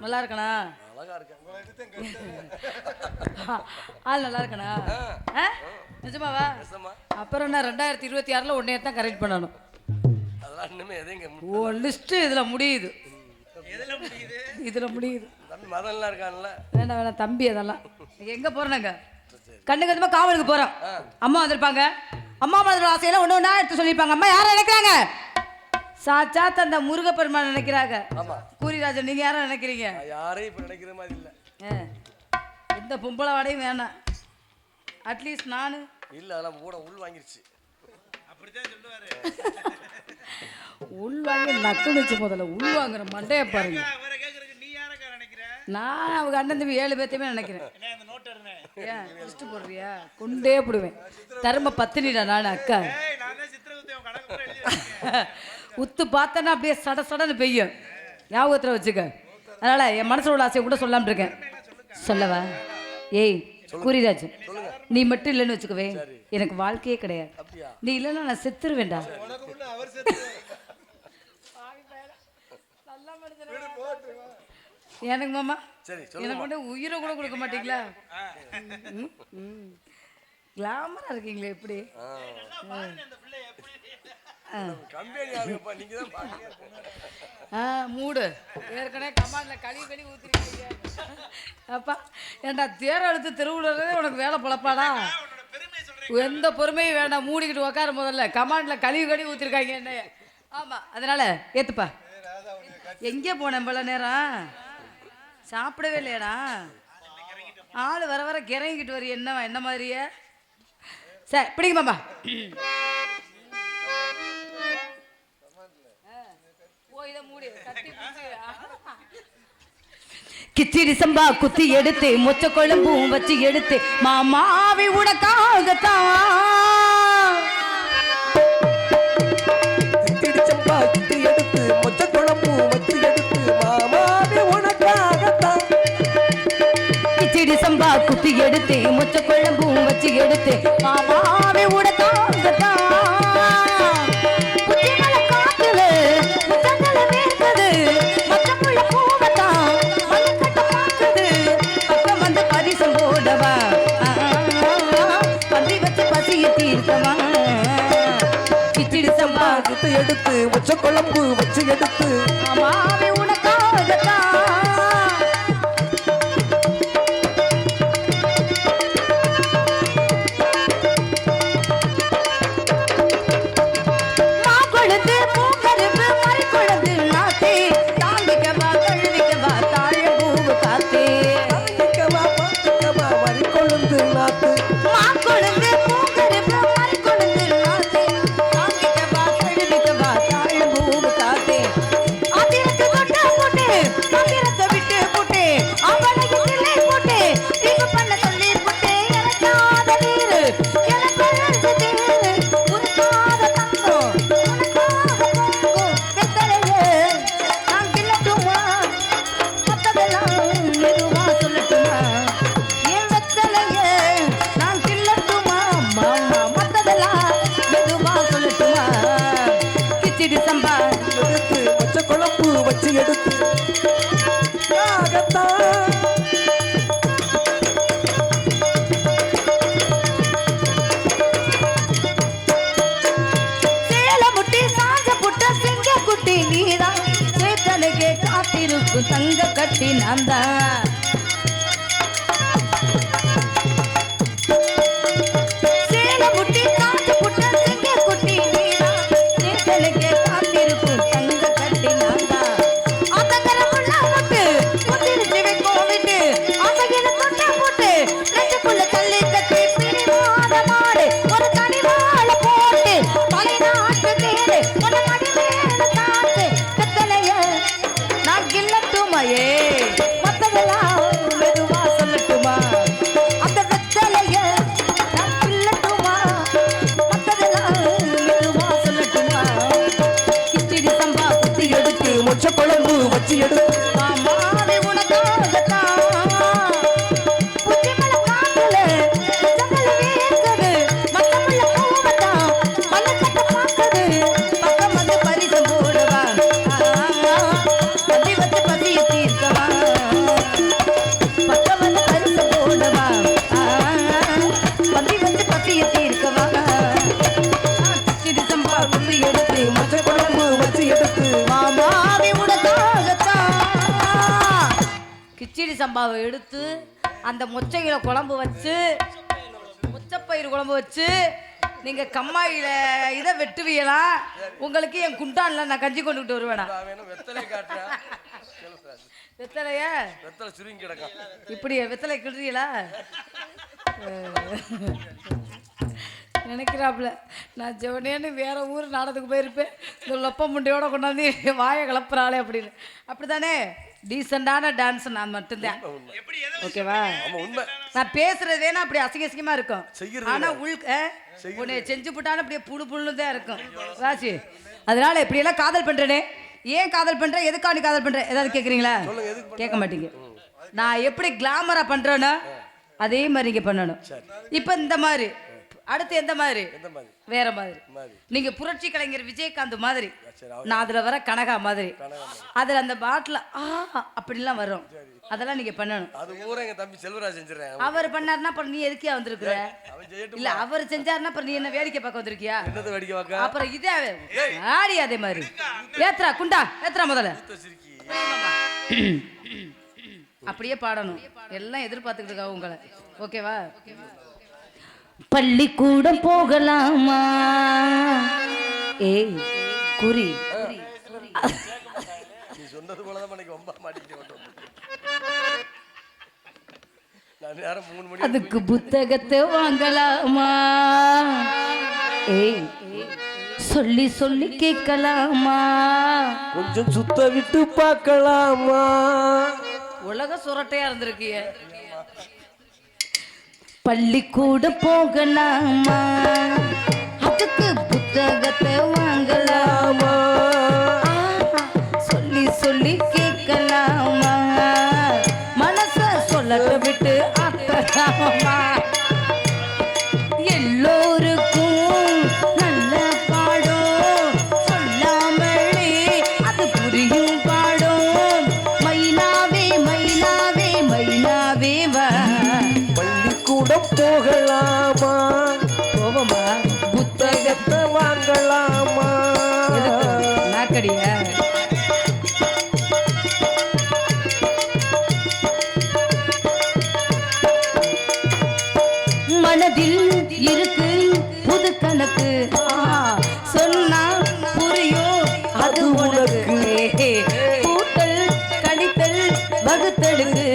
நல்லா இருக்கணா? அழகா இருக்கேன். ஆள் நல்லா இருக்கணா? நிஜமாவா? அப்புறம் என்ன 2026ல் உன்னைய தான் கரெக்ட் பண்ணணும். அதெல்லாம் இன்னுமே எதையும் ஓ லிஸ்ட் இதுல முடியுது. இதுல முடியுது. தம்பி மதன்லாம் இருக்கான்ல. வேண்டாம் வேணாம் தம்பி, அதெல்லாம் எங்க போறேங்க? கண்ணு கண்ணமா காவலுக்கு போறோம். அம்மா வந்திருப்பாங்க. அம்மா மாதிரி ஆசையெல்லாம் ஒன்று ஒன்றா எடுத்து சொல்லியிருப்பாங்க. அம்மா யாரை நினைக்கிறாங்க? சாச்சாத் அந்த முருகப்பெருமான் நினைக்கிறாங்க. கூரிராஜன் நீங்க யாரும் நினைக்கிறீங்க? யாரையும் இப்ப நினைக்கிற மாதிரி இல்ல. எந்த பொம்பளை வாடையும் வேணாம். அட்லீஸ்ட் நானு இல்ல, அதெல்லாம் கூட உள் வாங்கிருச்சு. அப்படிதான் சொல்லுவாரு. உள் வாங்கி நக்குனுச்சு. முதல்ல உள் வாங்குற மண்டைய பாருங்க. நான் அவங்க அண்ணன் தம்பி 7 பேர்த்தையுமே நினைக்கிறேன். ஏன் லிஸ்ட் போடுறியா? கொண்டே போடுவேன். தர்ம பத்தினிடா நான். அக்கா உத்து பார்த்தனா அப்படியே சட சடன்னு பெய்யும். ஞாபகத்தில் வச்சுக்க. அதனால என் மனசுல உள்ள ஆசையை கூட சொல்லாம இருக்கேன். சொல்லவா? ஏய் கூரிராஜ், நீ மட்டும் இல்லைன்னு வச்சுக்கவே எனக்கு வாழ்க்கையே கிடையாது. நீ இல்லைன்னா நான் செத்துருவேண்டா. எனக்கு மாமா எனக்கு மட்டும் உயிரை கூட கொடுக்க மாட்டீங்களா? கிளாமரா இருக்கீங்களே எப்படி? மூடு ஏற்கனவே கமாண்ட்ல கழுவி ஊத்திருக்கீங்க. அப்பா ஏண்டா தேர எடுத்து திருவிழாவே உனக்கு வேலை பொழப்பாடா? எந்த பொறுமையும் வேண்டாம், மூடிக்கிட்டு உக்கார. முதல்ல கமாண்ட்ல கழுவி ஊத்திருக்காங்க என்ன. ஆமா அதனால ஏத்துப்பா. எங்கே போனேன் பல நேரம்? சாப்பிடவே இல்லையாடா? ஆள் வர வர கிறங்கிட்டு வரி. என்ன மாதிரியே? சரி பிடிக்குமாப்பா. கிச்சிடி சம்பா குத்தி எடுத்து மொச்ச குழம்பும் வச்சு எடுத்து மாமாவி உனக்காகத்தான். கிச்சிடி சம்பா குத்தி எடுத்து மொச்ச குழம்பும் வச்சு எடுத்து மாமாவி உனக்காகத்தான். கிச்சிடி சம்பா குத்தி எடுத்து மொச்ச குழம்பும் வச்சு எடுத்து மாமாவி உனக்காகத்தான். எடுத்து மொச்ச குழம்பு வச்சு எடுத்து மாமாவே உனக்காகத்தான். மாக்குழந்து பூக்கருப்பு மறிக்குழந்து நாத்தே தாண்டிக்கவா கழுவிக்கவா தாழ பூவு காத்தே. தாண்டிக்கவா பாத்துக்கவா மறிக்குழந்து நாத்து. மாக்குழந்து பூக்கருப்பு மறிக்குழந்து நாத்தே தாண்டிக்கவா கழுவிக்கவா தாழ பூவு காத்தே. அதிரத்து கொட்ட போட்டு அதிரத்தை விட்டு போட்டு அவளைக்கு கிளை போட்டு நீங்க பண்ண சொல்லி போட்டு இறக்காத நீரு எனக்கு தேரு உனக்காக தங்கம் உனக்காக பொங்கும் வெத்தலையே நான் கிள்ளட்டுமா மத்ததெல்லாம் மெதுவா சொல்லட்டுமா? என் வெத்தலையே நான் கிள்ளட்டுமா மாமா மத்ததெல்லாம் மெதுவா சொல்லட்டுமா? கிச்சிடி சம்பா எடுத்து மொச்ச குழம்பு வச்சு எடுத்து சேலமுட்டி சாஞ்ச புட்ட சிங்க குட்டி நீதான். சேத்தனுக்கே காத்திருக்கும் தங்க கட்டி நான் தான். சேலமுட்டி சாஞ்ச புட்ட சிங்க குட்டி நீதான். சேத்தனுக்கே காத்திருக்கும் தங்க கட்டி நான் தான். அத்தங்கரமுள்ள முட்டு முத்திருச்சு வைக்கும் விட்டு அசகின தொட்ட போட்டு நெஞ்சுக்குள்ள தள்ளி கட்டி பிரிவாத மாடு ஒரு தனிவாழ போட்டு பலை நாட்டு தேடு ஒரு மடி மேல காத்து வெத்தலைய நான் கிள்ளட்டுமையே மத்ததெல்லாம் மெதுவா சொல்லட்டுமா? அந்த வெத்தலைய நான் கிள்ளட்டுமா மத்ததெல்லாம் மெதுவா சொல்லட்டுமா? கிச்சிடி சம்பா குத்தி எடுத்து மொச்ச குழம்பு வச்சு எடுத்து மாமாவே உனக்காகத்தான். புத்தி மலை காத்துல ஜன்னல வேர்க்குது மத்தமுள்ள பூவத்தான் மல்லக்கட்ட பார்க்குது பக்கம் வந்து பரிசம் போடுவா. பதி வச்சு பதிய தீர்க்கவா. கிச்சடி சம்பாவை எடுத்து அந்த மொச்சையில குழம்பு வச்சு மொச்சப்பயிறு குழம்பு வச்சு நீங்க கம்மாயில இதை வெட்டுவீங்களா? உங்களுக்கு என் குண்டான்ல நான் கஞ்சி கொண்டுகிட்டு வருவேனா? வெத்தலைய இப்படி வெத்தலை கிடுறீங்களா நினைக்கிறாப்புல. நான் ஜெவனேன்னு வேற ஊர் நாடகத்துக்கு போயிருப்பேன். இந்த லொப்ப முண்டையோட கொண்டாந்து வாயை கிளப்புறாளே அப்படின்னு. அப்படித்தானே? டீசெண்டான டான்ஸ் நான் மட்டும்தான். ஓகேவா? நான் பேசுறது வேணா அப்படி அசிங்கமா இருக்கும். ஆனா உன்னை செஞ்சு போட்டாலும் அப்படியே புழு புழுன்னு தான் இருக்கும் ராசி. அதனால இப்படியெல்லாம் காதல் பண்றேனே. ஏன் காதல் பண்ற? எதுக்காண்டி காதல் பண்ற? ஏதாவது கேட்குறீங்களா? கேட்க மாட்டீங்க. நான் எப்படி கிளாமரா பண்றேன்னா அதே மாதிரி நீங்க பண்ணணும். இப்ப இந்த மாதிரி அடுத்து எந்த மாதிரி? வேற மாதிரி. நீங்க புரட்சி கலைஞர் விஜயகாந்த் மாதிரி, நான் அதுல வர கனகா மாதிரி, அதுல அந்த பாட்டில அப்படிலாம் வரும். அதெல்லாம் நீங்க பண்ணணும். அவர் பண்ணாருன்னா அப்புறம் நீ எதுக்கியா வந்திருக்கிற? இல்ல அவர் செஞ்சாருன்னா அப்புறம் நீ என்ன வேடிக்கை பார்க்க வந்திருக்கியா? அப்புறம் இதே ஆடி அதே மாதிரி ஏத்ரா குண்டா ஏத்ரா முதல்ல அப்படியே பாடணும். எல்லாம் எதிர்பார்த்துக்கிட்டு இருக்கா உங்களை. ஓகேவா? பள்ளிக்கூடம் போகலாமா? ஏய் குறி நீ சொன்னது போலதான் எனக்கு ரொம்ப மாட்டிக்கிட்டு. அதுக்கு புத்தகத்தை வாங்கலாமா? ஏய் சொல்லி சொல்லி கேட்கலாமா? கொஞ்சம் சுத்த விட்டு பார்க்கலாமா? உலக சுரட்டையா இருந்திருக்கிய. பள்ளிக்கூட போகலாமா? அதுக்கு புத்தகத்தை வாங்கலாமா? சொல்லி சொல்லி கேட்கலாமா? மனச சொல்லட்ட விட்டு ஆத்தலாமா? எல்லோருக்கும் நல்ல பாடம் சொல்லாமலே அது புரியும் பாடம். மைனாவே மைனாவே மைனாவே வா. பள்ளிக்கூடம் போகலாமா? போவோமா? புத்தகத்தை வாங்கலாமா? நாக்கடியா? மனதில் இருக்கு புது கணக்கு, சொன்னா புரியும் அது உனக்கு. கூட்டல் கழித்தல் வகுத்தலுக்கு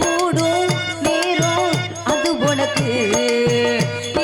கூடும் நேரம் அது உனக்கு.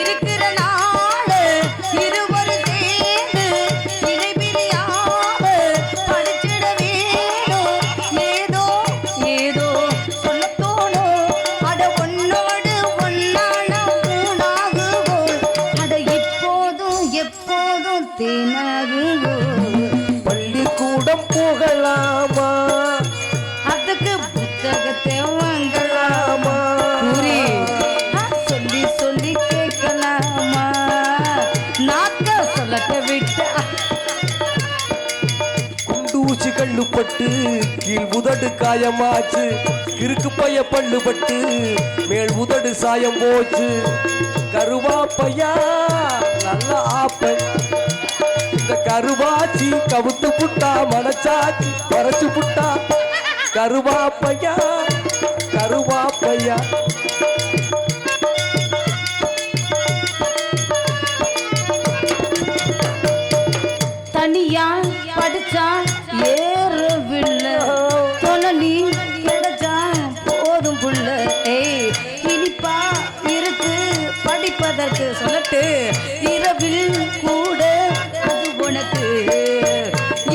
இருக்கிற நாள் இருவரும் சேர்ந்து இணை பிரியாம படிச்சிட வேணும். ஏதோ ஏதோ சொல்ல தோணும். அட ஒன்னோடு ஒன்னான மூணாகுவோம். அட இப்போதும் எப்போதும் தேனாகுவோம். பள்ளிக்கூடம் போகலாமா? அதுக்கு புத்தகத்தை வாங்கலாமா? சொல்லி சொல்லி கேட்கலாமா? நாக்க சொல்லட்ட விட்டு குண்டூசி கண்ணுப்பட்டு கீழ் உதடு காயமாச்சு. கிறுக்கு பைய பண்ணுபட்டு மேல் உதடு சாயம் போச்சு. கருவாப்பையா நல்ல ஆப்பை. இந்த கருவாச்சி கவுத்து புட்டா மனச்சாச்சி பறச்சு புட்டா. கருவாப்பையா கருவாப்பையா. தனியா படிச்சா ஏறவில்லை, தொனலி கிடைச்சா போதும் புள்ள. ஏய் இனிப்பா இருக்கு படிப்பதற்கு சொல்லட்டு. இரவில் கூட அது உனக்கு.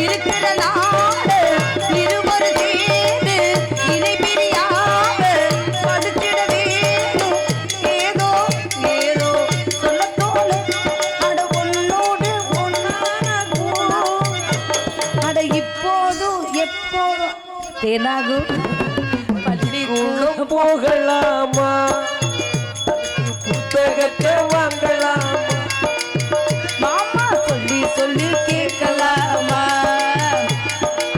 இருக்கிற நாடு இருவரு சேர்ந்து இணை பிரியாம படிச்சிட வேணும். ஏதோ ஏதோ சொல்ல தோணும். அட ஒன்னோடு ஒன்னான கூடும். அட இப்போதும் எப்போதும் தேனாகும். பள்ளிக்கூடம் போகலாமா? புத்தகத்தை வாங்கலாமா? மாமா சொல்லி சொல்லி கேட்கலாமா?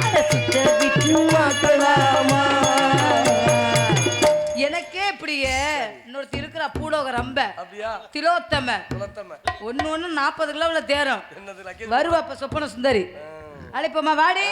அட சுத்த விட்டு வாக்கலாமா? எனக்கே இப்படியே இன்னொருத்தி இருக்கிற பூலோக ரம்ப திலோத்தம ஒன்னு 40 கிலோவில் தேரும் வருவா. அப்ப சொப்பன சுந்தரி அழைப்போமா வாடி.